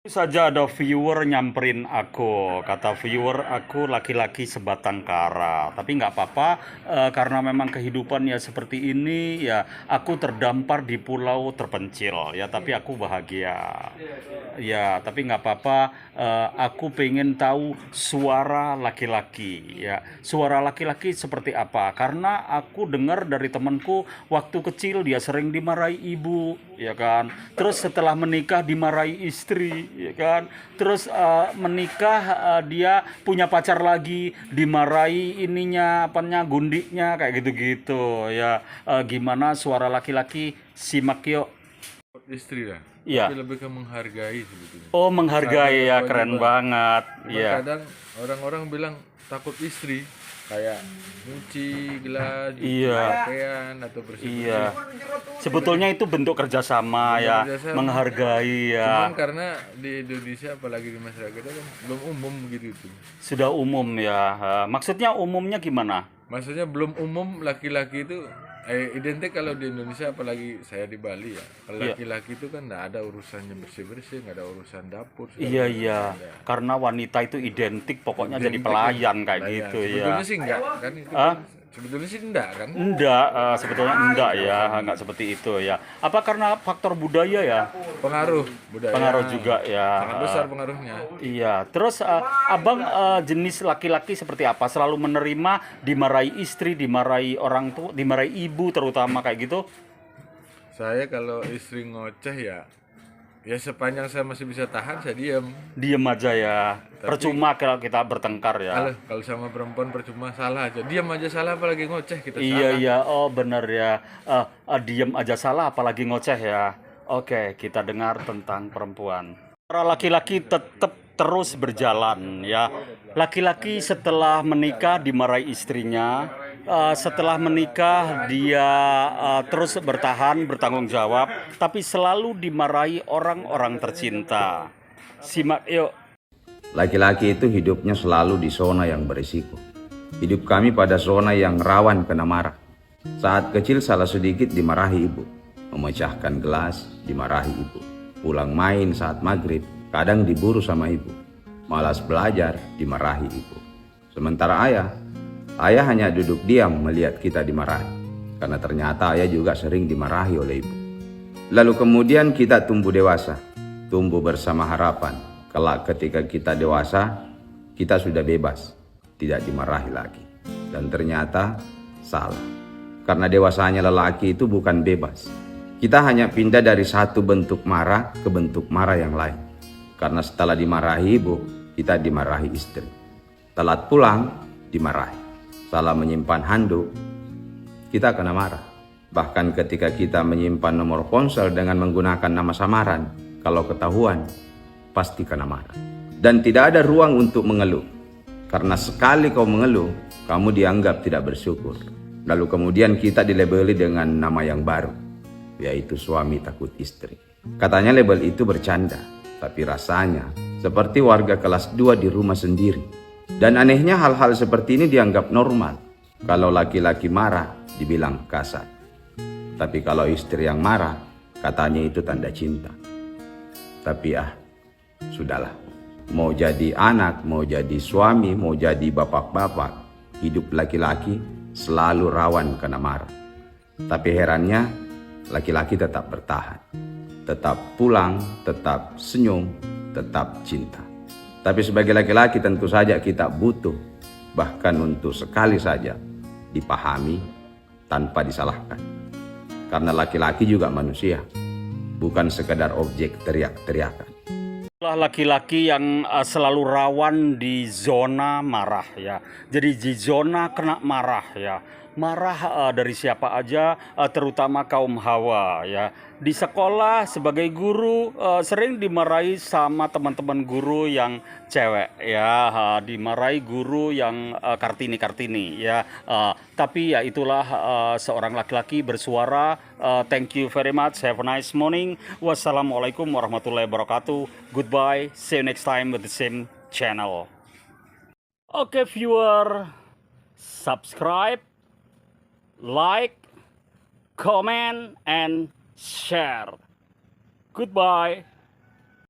Saja ada viewer nyamperin aku, kata viewer aku laki-laki sebatang kara, tapi nggak apa-apa, karena memang kehidupan ya seperti ini ya, aku terdampar di pulau terpencil ya, tapi aku bahagia ya, tapi nggak apa-apa. Aku pengen tahu suara laki-laki ya, suara laki-laki seperti apa, karena aku dengar dari temanku waktu kecil dia sering dimarahi ibu ya kan, terus setelah menikah dimarahi istri ya kan, terus menikah, dia punya pacar lagi dimarahi ininya apanya gundiknya kayak gitu-gitu ya. Gimana suara laki-laki, simak yuk. Istri lah, tapi Iya. lebih ke menghargai sebetulnya. Oh, Karena menghargai ya, keren kewajiban. banget. Cuma Iya. kadang orang-orang bilang takut istri, kayak nyuci gelas, nyuci Iya. pakaian atau bersih-bersih. Iya, sebetulnya itu bentuk kerjasama Bentuk ya, kerjasama. menghargai Cuman ya. karena di Indonesia apalagi di masyarakat kita kan belum umum gitu itu. Sudah umum ya. Maksudnya umumnya gimana? Maksudnya belum umum laki-laki itu identik kalau di Indonesia apalagi saya di Bali ya. Kalau Iya. laki-laki itu kan nggak ada urusannya bersih-bersih, nggak ada urusan dapur segala Iya, macam iya. nggak ada. Karena wanita itu identik pokoknya jadi Identik lah, pelayan kayak pelayan. gitu Sebetulnya ya. sih enggak kan itu Ah, kan sebetulnya sih enggak kan. enggak, sebetulnya enggak ya, enggak seperti itu ya. Apa karena faktor budaya ya? Pengaruh budaya Pengaruh juga ya. sangat besar pengaruhnya. Iya, terus abang, jenis laki-laki seperti apa? Selalu menerima dimarahi istri, dimarahi orang tua, dimarahi ibu terutama kayak gitu? Saya kalau istri ngoceh ya sepanjang saya masih bisa tahan saya diam. Diem aja ya. Tapi Percuma kalau kita bertengkar ya. kalau sama perempuan percuma salah aja. Diam aja salah apalagi ngoceh kita Iya, salah. iya, oh bener ya. Diem aja salah apalagi ngoceh ya. Oke, kita dengar tentang perempuan. Para laki-laki tetap terus berjalan ya. Laki-laki setelah menikah dimarahi istrinya. Setelah menikah dia terus bertahan, bertanggung jawab, tapi selalu dimarahi orang-orang tercinta. Simak yuk. Laki-laki itu hidupnya selalu di zona yang berisiko. Hidup kami pada zona yang rawan kena marah. Saat kecil salah sedikit dimarahi ibu. Memecahkan gelas dimarahi ibu. Pulang main saat maghrib kadang diburu sama ibu. Malas belajar dimarahi ibu. Sementara ayah hanya duduk diam melihat kita dimarahi. Karena ternyata ayah juga sering dimarahi oleh ibu. Lalu kemudian kita tumbuh dewasa. Tumbuh bersama harapan. Kelak ketika kita dewasa, kita sudah bebas, tidak dimarahi lagi. Dan ternyata salah. Karena dewasanya lelaki itu bukan bebas. Kita hanya pindah dari satu bentuk marah ke bentuk marah yang lain. Karena setelah dimarahi ibu, kita dimarahi istri. Telat pulang, dimarahi. Salah menyimpan handuk, kita kena marah. Bahkan ketika kita menyimpan nomor ponsel dengan menggunakan nama samaran, kalau ketahuan, pasti kena marah. Dan tidak ada ruang untuk mengeluh. Karena sekali kau mengeluh, kamu dianggap tidak bersyukur. Lalu kemudian kita dilabeli dengan nama yang baru, yaitu suami takut istri. Katanya label itu bercanda, tapi rasanya seperti warga kelas 2 di rumah sendiri. Dan anehnya hal-hal seperti ini dianggap normal. Kalau laki-laki marah, dibilang kasar. Tapi kalau istri yang marah, katanya itu tanda cinta. Tapi sudahlah. Mau jadi anak, mau jadi suami, mau jadi bapak-bapak, hidup laki-laki selalu rawan kena marah. Tapi herannya, laki-laki tetap bertahan. Tetap pulang, tetap senyum, tetap cinta. Tapi sebagai laki-laki tentu saja kita butuh, bahkan untuk sekali saja, dipahami tanpa disalahkan. Karena laki-laki juga manusia, bukan sekedar objek teriak-teriakan. Laki-laki yang selalu rawan di zona marah ya. Jadi di zona kena marah ya. Marah dari siapa aja, terutama kaum hawa ya. Di sekolah sebagai guru sering dimarahi sama teman-teman guru yang cewek ya. Dimarahi guru yang kartini-kartini ya. Tapi ya itulah, seorang laki-laki bersuara. Thank you very much. Have a nice morning. Wassalamualaikum warahmatullahi wabarakatuh. Goodbye. See you next time with the same channel. Oke, viewer, subscribe, like, comment, and share. Goodbye.